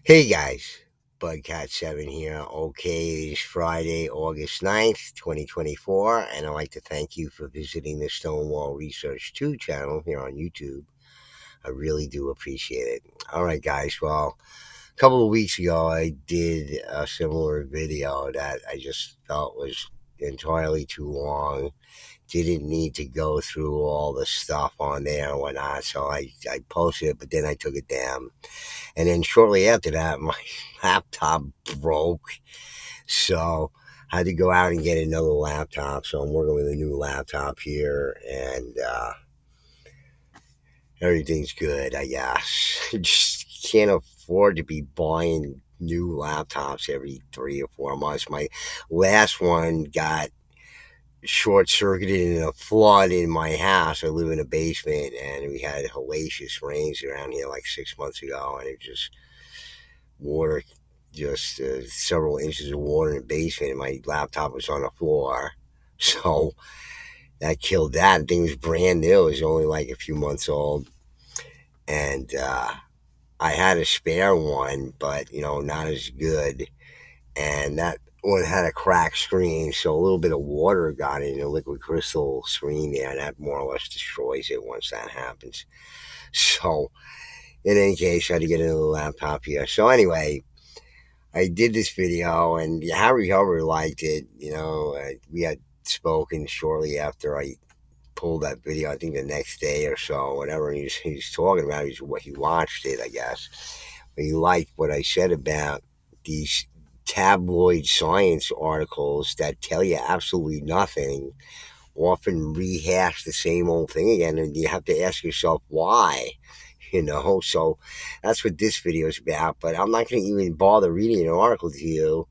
Hey guys, Bugcat7 here. Okay, it's Friday, August 9th, 2024, and I'd like to thank you for visiting the Stonewall Research 2 channel here on YouTube. I really do appreciate it. All right, guys, well, a couple of weeks ago, I did a similar video that I just felt was entirely too long. Didn't need to go through all the stuff on there and whatnot, so I posted it, but then I took it down. And then shortly after that, my laptop broke. So I had to go out and get another laptop. So I'm working with a new laptop here, and everything's good, I guess. Just can't afford to be buying new laptops every 3 or 4 months. My last one got short circuited in a flood in my house. I live in a basement, and we had hellacious rains around here like 6 months ago, and it just water, just several inches of water in the basement, and my laptop was on the floor. So that killed that. The thing was brand new. It was only like a few months old, and I had a spare one, but not as good. And that one had a cracked screen, so a little bit of water got in the liquid crystal screen there, and that more or less destroys it once that happens. So in any case, I had to get another laptop here. So anyway, I did this video, and Harry Hubbard liked it. We had spoken shortly after I pulled that video. I think the next day or so, whatever. He's talking about what he watched it, I guess. But he liked what I said about these tabloid science articles that tell you absolutely nothing, often rehash the same old thing again, and you have to ask yourself why. So that's what this video is about. But I'm not going to even bother reading an article to you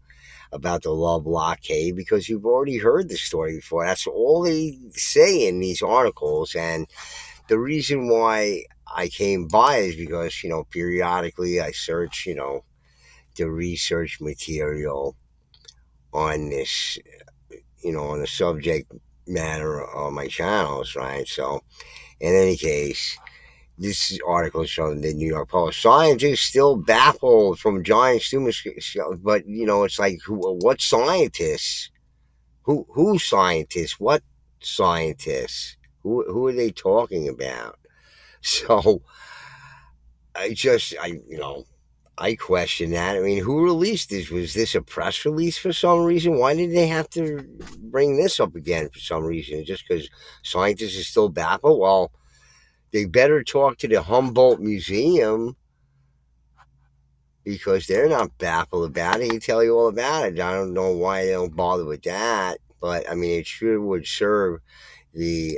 about the Lovelock cave because you've already heard the story before. That's all they say in these articles. And the reason why I came by is because, periodically I search, the research material on this, on the subject matter of my channels, right? So, in any case, this article is from the New York Post. Scientists still baffled from giant tumors, but it's like, what scientists? Who scientists? What scientists? Who are they talking about? So I question that. I mean, who released this? Was this a press release for some reason? Why did they have to bring this up again for some reason? Just because scientists are still baffled? Well, they better talk to the Humboldt Museum because they're not baffled about it. They tell you all about it. I don't know why they don't bother with that, but I mean, it sure would serve the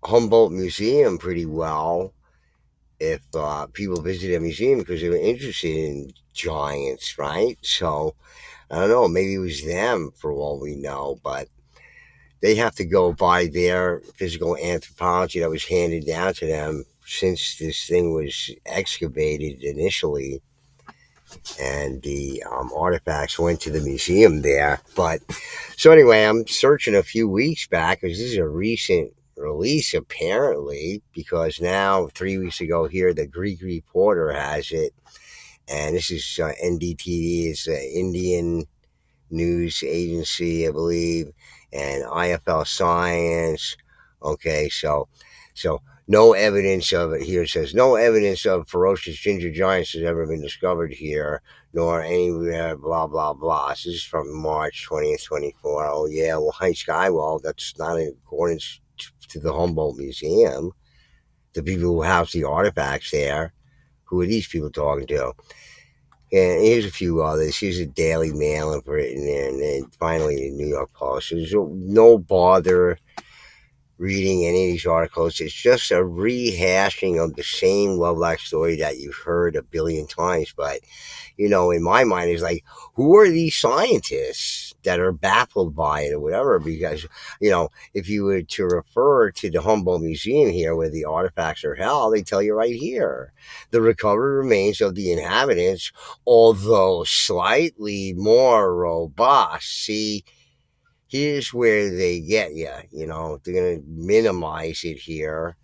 Humboldt Museum pretty well if people visit a museum because they were interested in giants, right? So I don't know. Maybe it was them for all we know, but they have to go by their physical anthropology that was handed down to them since this thing was excavated initially, and the artifacts went to the museum there. But so anyway, I'm searching a few weeks back because this is a recent release apparently, because now 3 weeks ago here the Greek Reporter has it, and this is NDTV, is Indian News Agency, I believe, and IFL Science. Okay, so no evidence of it here. It says no evidence of ferocious ginger giants has ever been discovered here, nor anywhere. Blah blah blah. This is from March 20th, 24. Oh yeah, well, hi Skywall. That's not in accordance to the Humboldt Museum. The people who house the artifacts there. Who are these people talking to? And here's a few others. Here's a Daily Mail in Britain, and then finally the New York Post. There's no bother reading any of these articles. It's just a rehashing of the same Lovelock story that you've heard a billion times. But, in my mind, it's like, who are these scientists that are baffled by it or whatever? Because, if you were to refer to the Humboldt Museum here where the artifacts are held, they tell you right here the recovered remains of the inhabitants, although slightly more robust. See, here's where they get you. They're going to minimize it here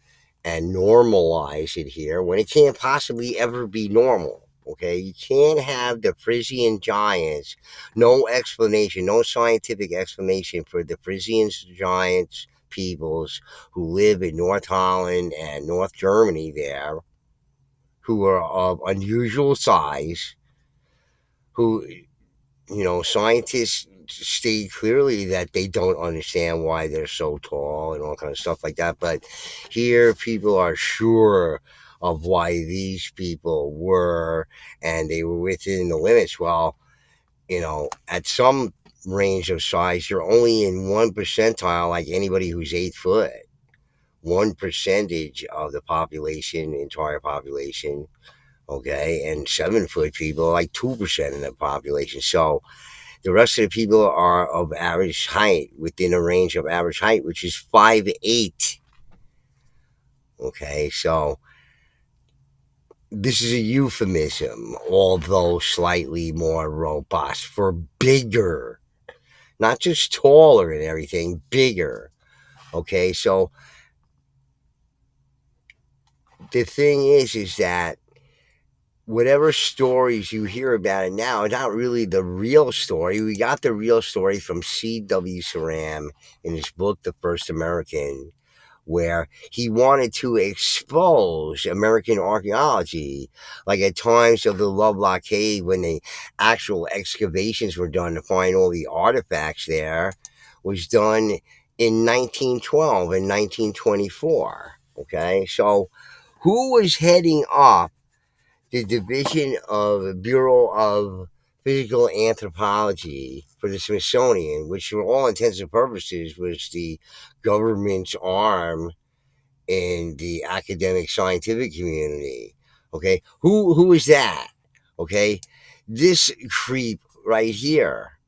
and normalize it here when it can't possibly ever be normal. Okay, you can't have the Frisian giants. No explanation, no scientific explanation for the Frisian giants peoples who live in North Holland and North Germany there, who are of unusual size, who, scientists state clearly that they don't understand why they're so tall and all kind of stuff like that. But here, people are sure of why these people were, and they were within the limits. Well, at some range of size, you're only in one percentile, like anybody who's 8 foot. One percentage of the population, entire population, okay, and 7 foot people, like 2% of the population. So the rest of the people are of average height, within a range of average height, which is 5'8". Okay, so this is a euphemism, although slightly more robust, for bigger, not just taller and everything, bigger. Okay, so the thing is that whatever stories you hear about it now are not really the real story. We got the real story from C.W. Saram in his book, The First American, where he wanted to expose American archaeology, like at times of the Lovelock cave when the actual excavations were done to find all the artifacts there, was done in 1912 and 1924. Okay, so who was heading up the Division of Bureau of Physical Anthropology for the Smithsonian, which for all intents and purposes was the government's arm in the academic scientific community? Okay, who is that? Okay, this creep right here.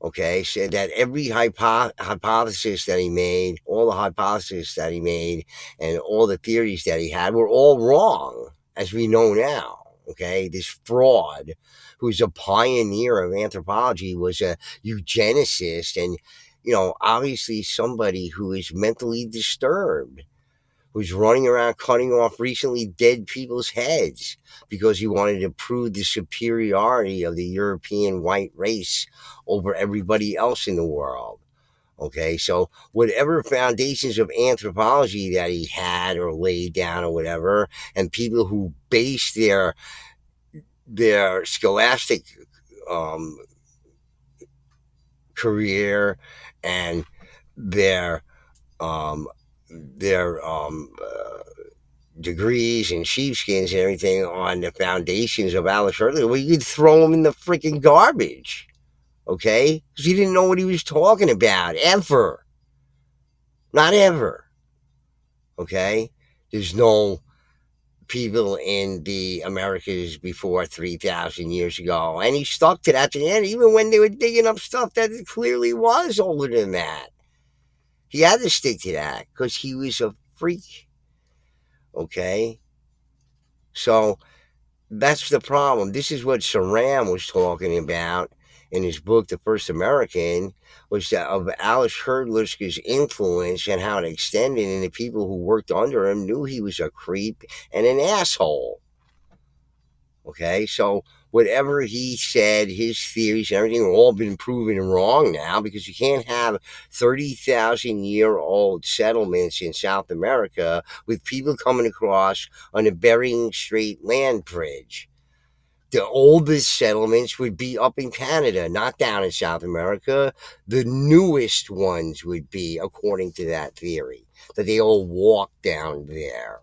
Okay, said that every hypothesis that he made, all the hypotheses that he made, and all the theories that he had were all wrong, as we know now. Okay, this fraud, who's a pioneer of anthropology, was a eugenicist, and obviously somebody who is mentally disturbed, who's running around cutting off recently dead people's heads because he wanted to prove the superiority of the European white race over everybody else in the world. Okay, so whatever foundations of anthropology that he had or laid down or whatever, and people who base their scholastic um, career and their um, their degrees and sheepskins and everything on the foundations of Alice Shirley, well, you could throw him in the freaking garbage, okay? Because he didn't know what he was talking about, ever. Not ever, okay? There's no people in the Americas before 3,000 years ago. And he stuck to that at the end, even when they were digging up stuff that clearly was older than that. He had to stick to that because he was a freak, okay? So that's the problem. This is what Saram was talking about in his book, The First American, was that of Alice Herdlitz's influence and how it extended, and the people who worked under him knew he was a creep and an asshole. Okay, so whatever he said, his theories and everything have all been proven wrong now, because you can't have 30,000-year-old settlements in South America with people coming across on the Bering Strait land bridge. The oldest settlements would be up in Canada, not down in South America. The newest ones would be, according to that theory, that they all walked down there.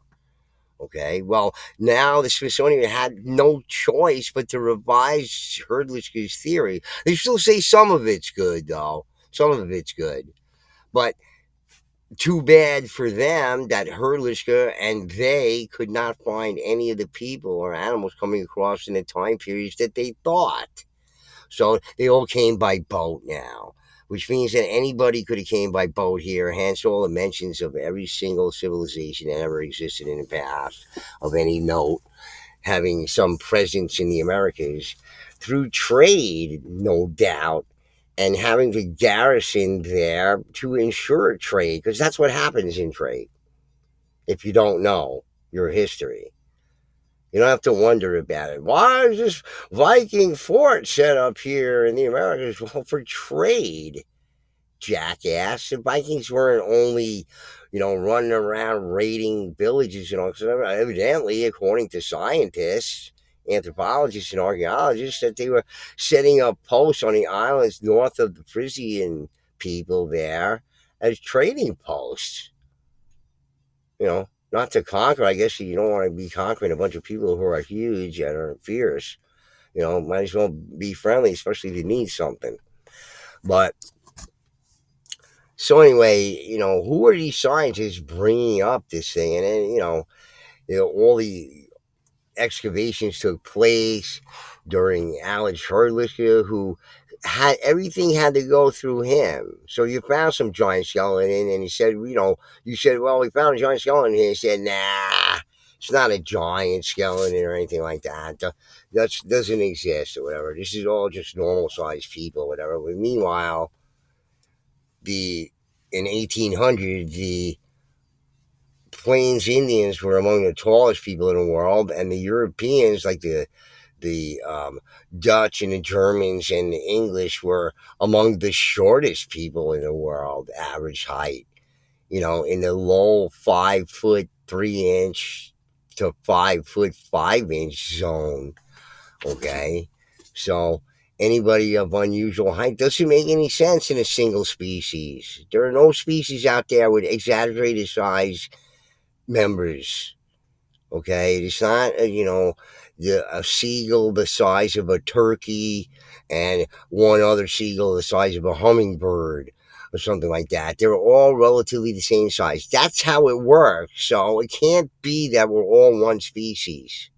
Okay, well, now the Smithsonian had no choice but to revise Herdlitz's theory. They still say some of it's good, though. Some of it's good. But too bad for them that Herdlitzka and they could not find any of the people or animals coming across in the time periods that they thought. So they all came by boat now, which means that anybody could have came by boat here, hence all the mentions of every single civilization that ever existed in the past of any note having some presence in the Americas through trade, no doubt, and having to garrison there to ensure trade, because that's what happens in trade if you don't know your history. You don't have to wonder about it. Why is this Viking fort set up here in the Americas? Well, for trade, jackass. The Vikings weren't only, running around raiding villages, so evidently, according to scientists, anthropologists, and archaeologists, that they were setting up posts on the islands north of the Frisian people there as trading posts. Not to conquer. I guess you don't want to be conquering a bunch of people who are huge and are fierce. Might as well be friendly, especially if you need something. But so anyway, who are these scientists bringing up this thing? And then, all the excavations took place during Alex Hurliska, who had everything had to go through him. So you found some giant skeleton, and he said, you said, well, we found a giant skeleton here. He said, nah, it's not a giant skeleton or anything like that. That doesn't exist or whatever. This is all just normal sized people or whatever. But meanwhile, the in 1800 the Plains Indians were among the tallest people in the world, and the Europeans, like the Dutch and the Germans and the English, were among the shortest people in the world, average height. In the low 5'3" to 5'5" zone. Okay, so anybody of unusual height doesn't make any sense in a single species. There are no species out there with exaggerated size members. Okay, it's not a seagull the size of a turkey and one other seagull the size of a hummingbird or something like that. They're all relatively the same size. That's how it works. So it can't be that we're all one species.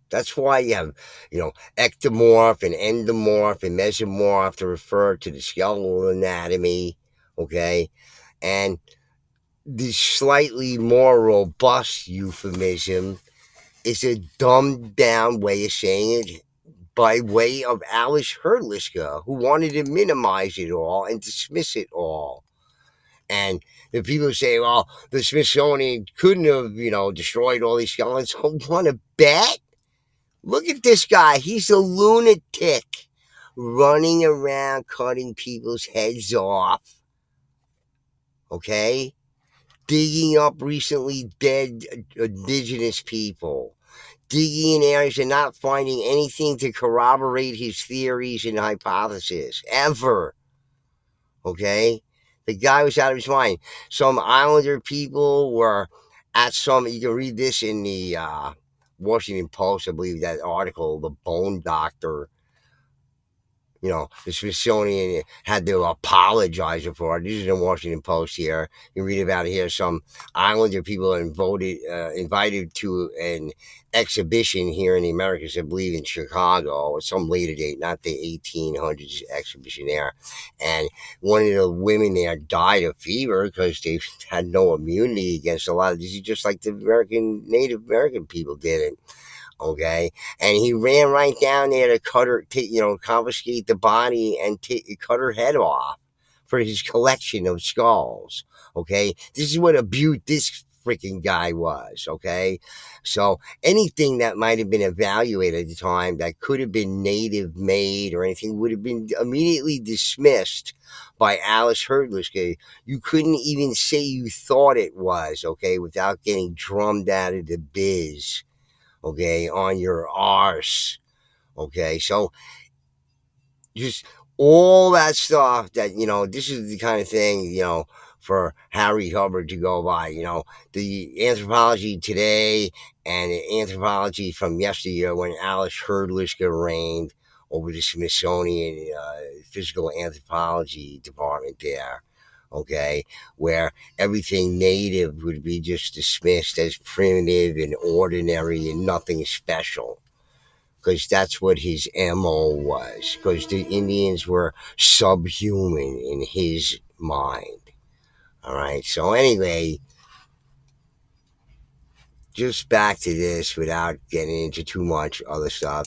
That's why you have, ectomorph and endomorph and mesomorph to refer to the skeletal anatomy. Okay, and the slightly more robust euphemism is a dumbed down way of saying it by way of Alice Hurliska, who wanted to minimize it all and dismiss it all. And the people say, well, the Smithsonian couldn't have, destroyed all these skeletons. I want to bet. Look at this guy. He's a lunatic running around cutting people's heads off. Okay? Digging up recently dead indigenous people, digging in areas and not finding anything to corroborate his theories and hypotheses, ever. Okay? The guy was out of his mind. Some Islander people were at some, you can read this in the Washington Post, I believe, that article, The Bone Doctor. The Smithsonian had to apologize for it. This is in the Washington Post here. You read about it here. Some Islander people are invited to an exhibition here in the Americas, I believe in Chicago, at some later date, not the 1800s exhibition there. And one of the women there died of fever because they had no immunity against a lot of disease, just like the Native American people didn't. Okay, and he ran right down there to cut her, confiscate the body and cut her head off for his collection of skulls. Okay, this is what a beaut this freaking guy was. Okay, so anything that might have been evaluated at the time that could have been native made or anything would have been immediately dismissed by Alice Hurliska. You couldn't even say you thought it was, okay, without getting drummed out of the biz, okay, on your arse. Okay, so just all that stuff that, this is the kind of thing, for Harry Hubbard to go by, the anthropology today and the anthropology from yesteryear when Alice Hurliska reigned over the Smithsonian Physical Anthropology Department there. Okay, where everything native would be just dismissed as primitive and ordinary and nothing special, because that's what his MO was, because the Indians were subhuman in his mind. All right, so anyway, just back to this without getting into too much other stuff.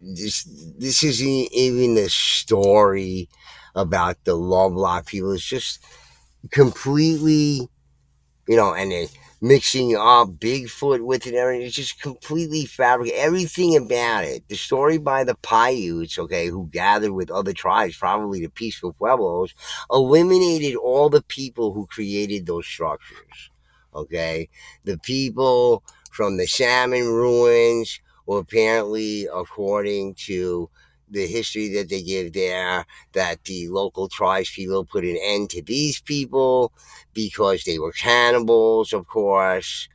This isn't even the story about the Lovelock people. It's just completely, and mixing up Bigfoot with it and everything. It's just completely fabricated. Everything about it. The story by the Paiutes, okay, who gathered with other tribes, probably the peaceful Pueblos, eliminated all the people who created those structures. Okay, the people from the salmon ruins, well, apparently, according to the history that they give there, that the local tribes people put an end to these people because they were cannibals, of course,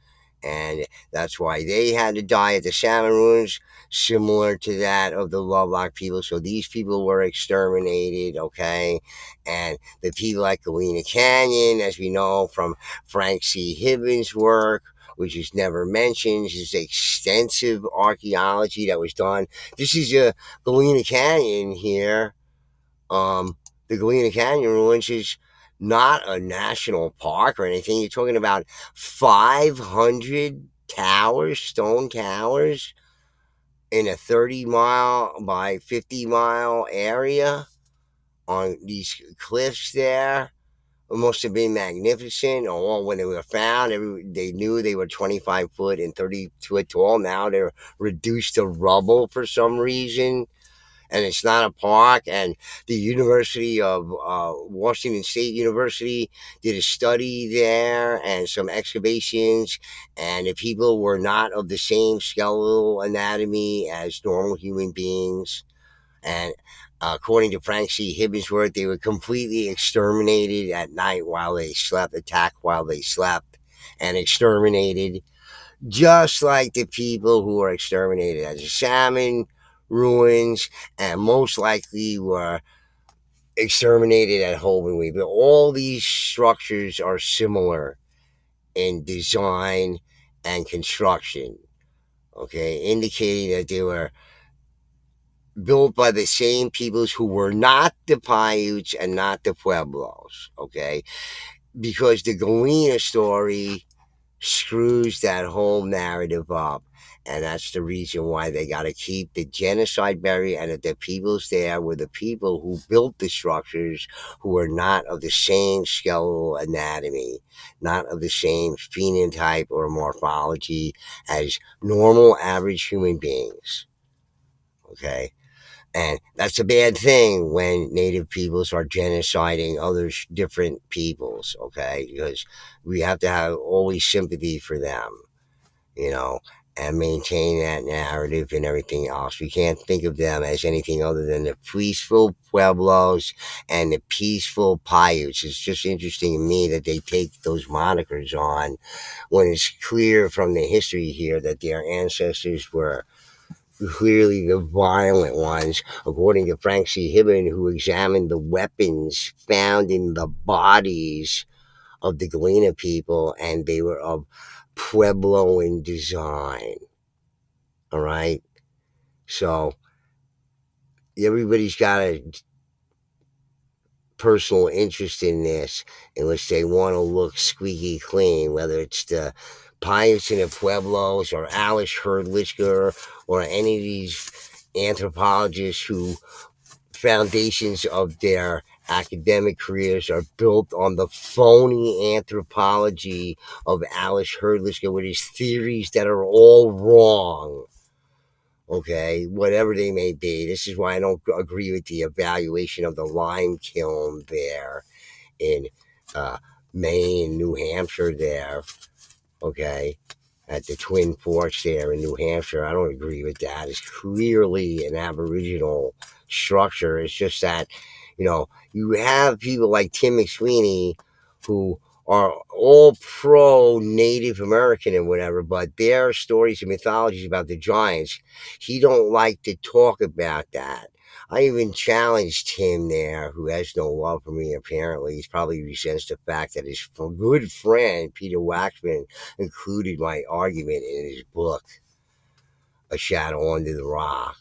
and that's why they had to die at the salmon ruins, similar to that of the Lovelock people. So these people were exterminated, okay? And the people at Galena Canyon, as we know from Frank C. Hibbins' work, which is never mentioned, is extensive archaeology that was done. This is a Galena Canyon here. The Galena Canyon ruins is not a national park or anything. You're talking about 500 towers, stone towers, in a 30-mile by 50-mile area on these cliffs there. It must have been magnificent. Or when they were found, they knew they were 25 foot and 30 foot tall. Now they're reduced to rubble for some reason, and it's not a park. And the University of Washington State University did a study there and some excavations, and the people were not of the same skeletal anatomy as normal human beings. And according to Frank C. Hibbensworth, they were completely exterminated at night while they slept, attacked while they slept, and exterminated just like the people who were exterminated as the salmon ruins, and most likely were exterminated at Holman Weed. But all these structures are similar in design and construction, okay, indicating that they were built by the same peoples who were not the Paiutes and not the Pueblos, okay, because the Galena story screws that whole narrative up. And that's the reason why they got to keep the genocide buried, and that the peoples there were the people who built the structures who were not of the same skeletal anatomy, not of the same phenotype or morphology as normal average human beings. Okay. And that's a bad thing when native peoples are genociding other different peoples, okay? Because we have to have always sympathy for them, you know, and maintain that narrative and everything else. We can't think of them as anything other than the peaceful Pueblos and the peaceful Paiutes. It's just interesting to me that they take those monikers on when it's clear from the history here that their ancestors were clearly the violent ones, according to Frank C. Hibben, who examined the weapons found in the bodies of the Galena people, and they were of Puebloan design. All right? So everybody's got a personal interest in this, in which they want to look squeaky clean, whether it's the Pius and the Pueblos or Alice Herdlicher or any of these anthropologists who foundations of their academic careers are built on the phony anthropology of Alice Herdlicher with his theories that are all wrong. Okay, whatever they may be. This is why I don't agree with the evaluation of the lime kiln there in uh, Maine, New Hampshire there. Okay, at the Twin Forks there in New Hampshire. I don't agree with that. It's clearly an Aboriginal structure. It's just that, you have people like Tim McSweeney who are all pro Native American and whatever, but their stories and mythologies about the giants, he don't like to talk about that. I even challenged him there, who has no love for me apparently. He's probably resents the fact that his good friend, Peter Waxman, included my argument in his book, A Shadow Under the Rock.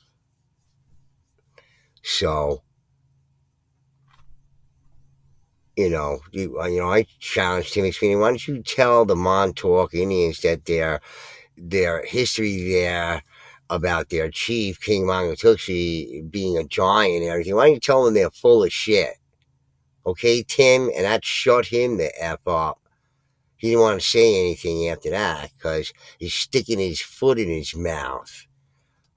So, I challenged him, explaining, why don't you tell the Montauk Indians that their history there about their chief, King Mangatuxi, being a giant and everything, why don't you tell them they're full of shit? Okay, Tim? And that shut him the F up. He didn't want to say anything after that because he's sticking his foot in his mouth.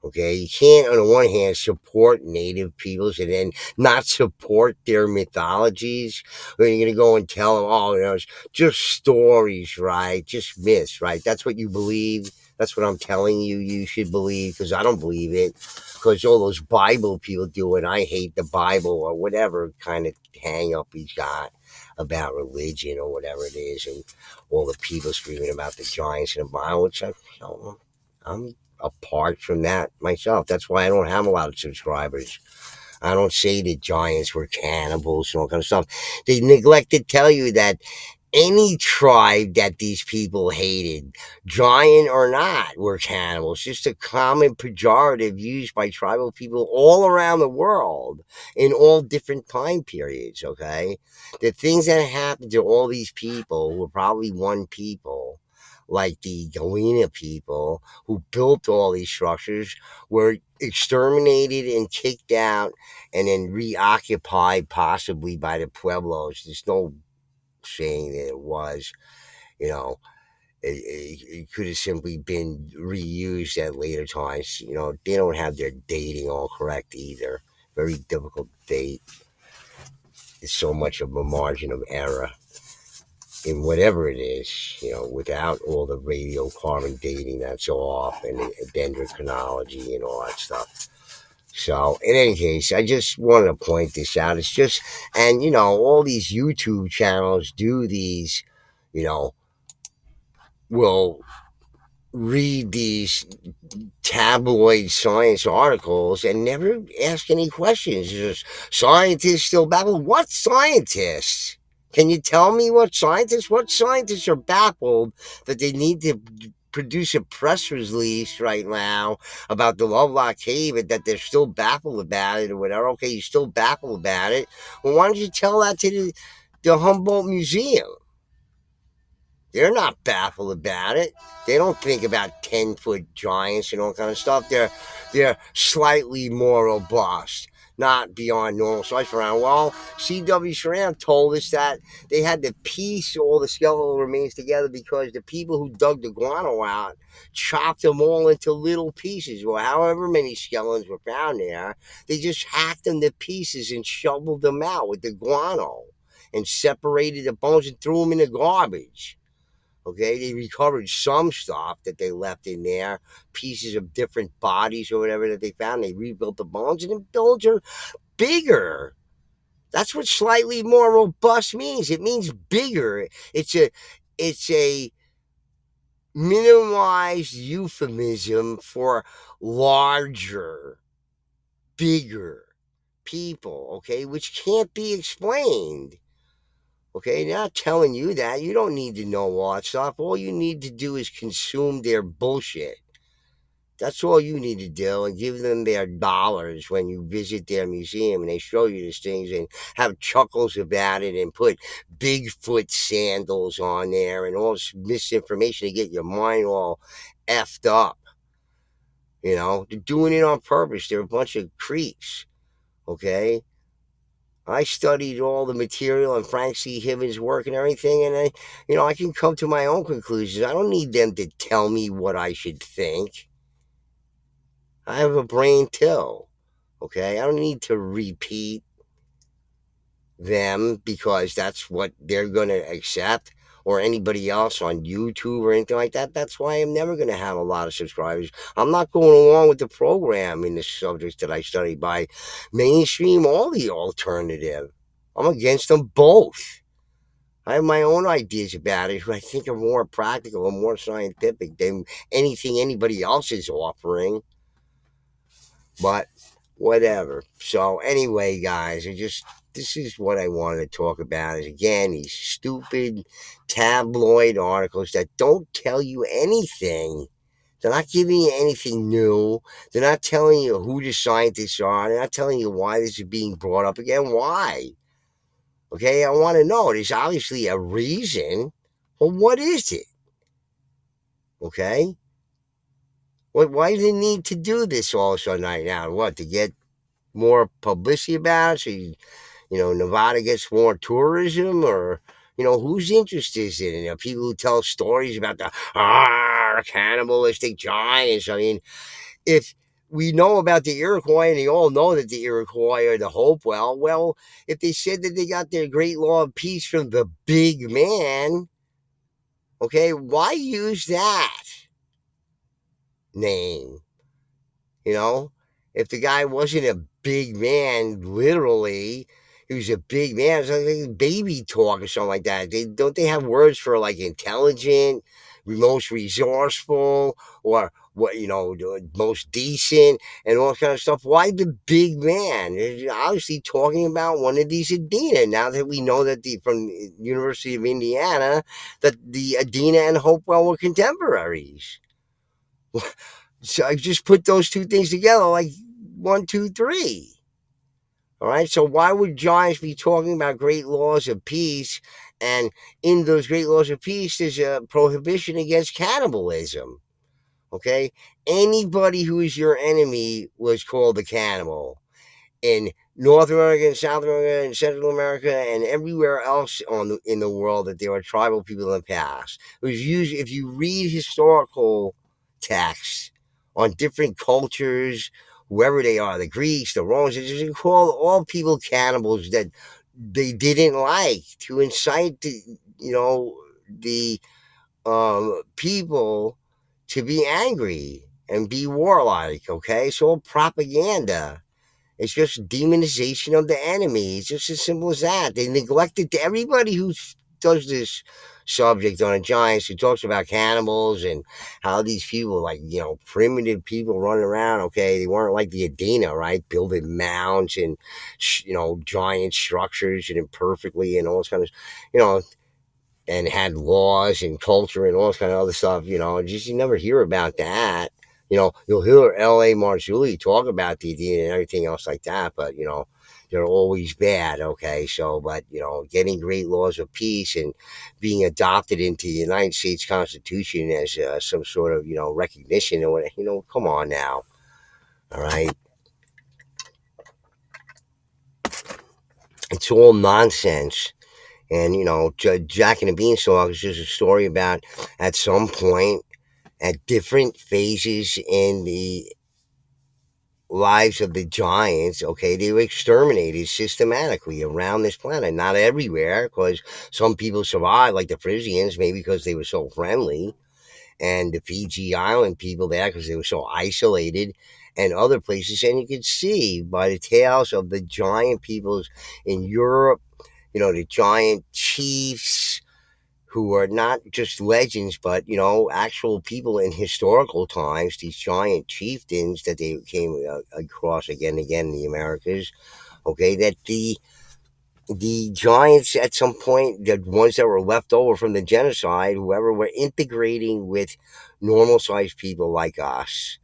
Okay, you can't, on the one hand, support native peoples and then not support their mythologies. Or you're going to go and tell them, oh, it's just stories, right? Just myths, right? That's what you believe. That's what I'm telling you. You should believe because I don't believe it. Because all those Bible people do, and I hate the Bible or whatever kind of hang up he's got about religion or whatever it is, and all the people screaming about the giants in the Bible, which I'm apart from that myself. That's why I don't have a lot of subscribers. I don't say the giants were cannibals and all kind of stuff. They neglect to tell you that any tribe that these people hated, giant or not, were cannibals. Just a common pejorative used by tribal people all around the world in all different time periods, okay? The things that happened to all these people were probably one people, like the Galena people who built all these structures, were exterminated and kicked out and then reoccupied possibly by the Pueblos. There's no saying that it was, you know, it could have simply been reused at later times. They don't have their dating all correct either. Very difficult to date. It's so much of a margin of error in whatever it is, without all the radiocarbon dating that's off and the dendrochronology and all that stuff. So, in any case, I just wanted to point this out. It's just, and all these YouTube channels do these, you know, will read these tabloid science articles and never ask any questions. Just, scientists still baffled. What scientists? Can you tell me what scientists? What scientists are baffled that they need to produce a press release right now about the Lovelock cave and that they're still baffled about it or whatever? Okay, you're still baffled about it. Well, why don't you tell that to the Humboldt Museum? They're not baffled about it. They don't think about 10-foot giants and all kind of stuff. They're slightly more robust, not beyond normal size around. Well, C.W. Shram told us that they had to piece all the skeletal remains together because the people who dug the guano out chopped them all into little pieces. Well, however many skeletons were found there, they just hacked them to pieces and shoveled them out with the guano and separated the bones and threw them in the garbage. Okay, they recovered some stuff that they left in there, pieces of different bodies or whatever that they found. They rebuilt the bones, and the bones are bigger. That's what slightly more robust means. It means bigger. It's a minimalized euphemism for larger, bigger people. Okay, which can't be explained. Okay, they're not telling you that. You don't need to know all that stuff. All you need to do is consume their bullshit. That's all you need to do, and give them their dollars when you visit their museum and they show you these things and have chuckles about it and put Bigfoot sandals on there and all this misinformation to get your mind all effed up. They're doing it on purpose. They're a bunch of creeps. Okay? I studied all the material and Frank C. Hibbins' work and everything, and I can come to my own conclusions. I don't need them to tell me what I should think. I have a brain too, okay? I don't need to repeat them because that's what they're going to accept, or anybody else on YouTube or anything like that. That's why I'm never going to have a lot of subscribers. I'm not going along with the program in the subjects that I study by mainstream or the alternative. I'm against them both. I have my own ideas about it, who I think are more practical and more scientific than anything anybody else is offering. But whatever. So anyway, guys, this is what I wanted to talk about. Is again these stupid tabloid articles that don't tell you anything. They're not giving you anything new. They're not telling you who the scientists are. They're not telling you why this is being brought up again. Why? Okay, I want to know. There's obviously a reason. Well, what is it? Okay? Why do they need to do this all of a sudden right now? What, to get more publicity about it? So, Nevada gets more tourism? Or, Who's interested in it? People who tell stories about the cannibalistic giants. I mean, if we know about the Iroquois, and they all know that the Iroquois are the Hopewell, well, if they said that they got their great law of peace from the big man, okay, why use that name? You know, if the guy wasn't a big man, literally, he was a big man. It's like baby talk or something like that. They have words for like intelligent, most resourceful, or what the most decent and all kind of stuff. Why the big man? They're obviously talking about one of these Adina. Now that we know that the from University of Indiana that the Adina and Hopewell were contemporaries. So I just put those two things together like one, two, three. All right. So why would giants be talking about great laws of peace? And in those great laws of peace, there's a prohibition against cannibalism. Okay. Anybody who is your enemy was called a cannibal. In North America and South America and Central America and everywhere else in the world that there were tribal people in the past. It was usually, if you read historical texts on different cultures, whoever they are, the Greeks, the Romans, they just call all people cannibals that they didn't like to incite the people to be angry and be warlike. Okay, so all propaganda, it's just demonization of the enemy. It's just as simple as that. They neglected everybody who does this subject on a Giants, who talks about cannibals and how these people, like, primitive people running around, okay, they weren't like the Adena, right? Building mounds and, giant structures and imperfectly and all this kind of, you know, and had laws and culture and all this kind of other stuff, just you never hear about that. You'll hear L.A. Marzulli talk about the Indian and everything else like that, but, they're always bad, okay? So, but, getting great laws of peace and being adopted into the United States Constitution as some sort of, recognition and what, come on now, all right? It's all nonsense. And, Jack and the Beanstalk is just a story about at some point, at different phases in the lives of the giants, okay, they were exterminated systematically around this planet. Not everywhere, because some people survived, like the Frisians, maybe because they were so friendly, and the Fiji Island people there because they were so isolated, and other places. And you could see by the tales of the giant peoples in Europe, the giant chiefs who are not just legends, but actual people in historical times. These giant chieftains that they came across again and again in the Americas. Okay, that the giants at some point, the ones that were left over from the genocide, whoever, were integrating with normal sized people like us.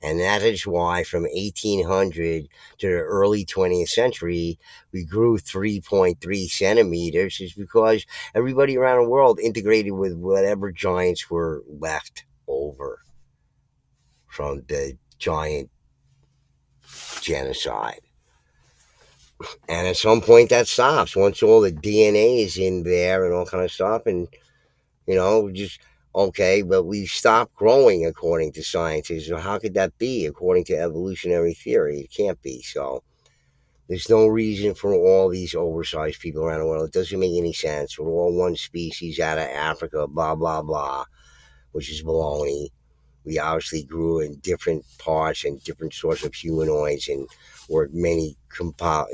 And that is why from 1800 to the early 20th century, we grew 3.3 centimeters, is because everybody around the world integrated with whatever giants were left over from the giant genocide. And at some point that stops once all the DNA is in there and all kind of stuff. And, just okay, but we stopped growing according to scientists. So how could that be according to evolutionary theory? It can't be. So there's no reason for all these oversized people around the world. It doesn't make any sense. We're all one species out of Africa, blah, blah, blah, which is baloney. We obviously grew in different parts and different sorts of humanoids, and were many compiled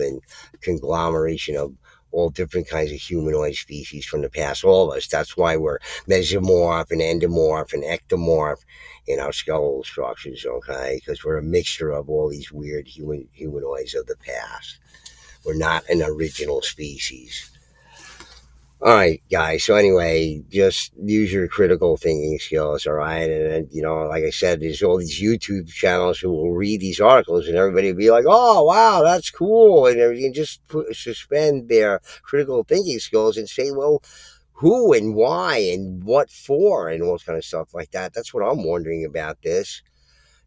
and conglomeration of all different kinds of humanoid species from the past. All of us. That's why we're mesomorph and endomorph and ectomorph in our skeletal structures. Okay, because we're a mixture of all these weird humanoids of the past. We're not an original species. All right, guys. So anyway, just use your critical thinking skills. All right, and like I said, there's all these YouTube channels who will read these articles, and everybody will be like, "Oh, wow, that's cool," and everything. Just suspend their critical thinking skills and say, "Well, who and why and what for and all kind of stuff like that." That's what I'm wondering about this.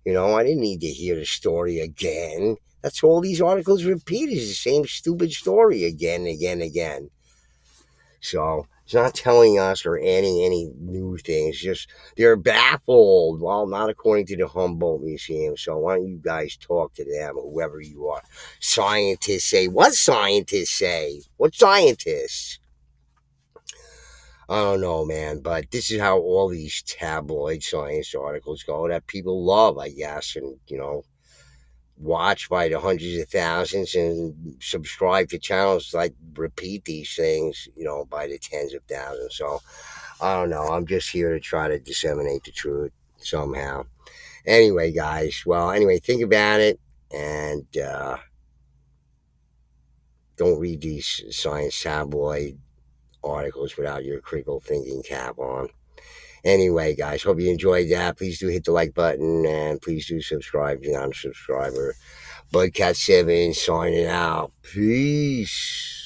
I didn't need to hear the story again. That's all these articles repeat, is the same stupid story again, again, again. So it's not telling us or adding any new things. Just they're baffled. Well, not according to the Humboldt Museum. So why don't you guys talk to them, whoever you are? Scientists say what? Scientists say what? Scientists? I don't know, man. But this is how all these tabloid science articles go that people love, I guess, and watch by the hundreds of thousands and subscribe to channels like repeat these things, by the tens of thousands. So I don't know. I'm just here to try to disseminate the truth somehow. Anyway, guys. Well, anyway, think about it and don't read these science tabloid articles without your critical thinking cap on. Anyway, guys, hope you enjoyed that. Please do hit the like button and please do subscribe if you're not a subscriber. Budcat7 signing out. Peace.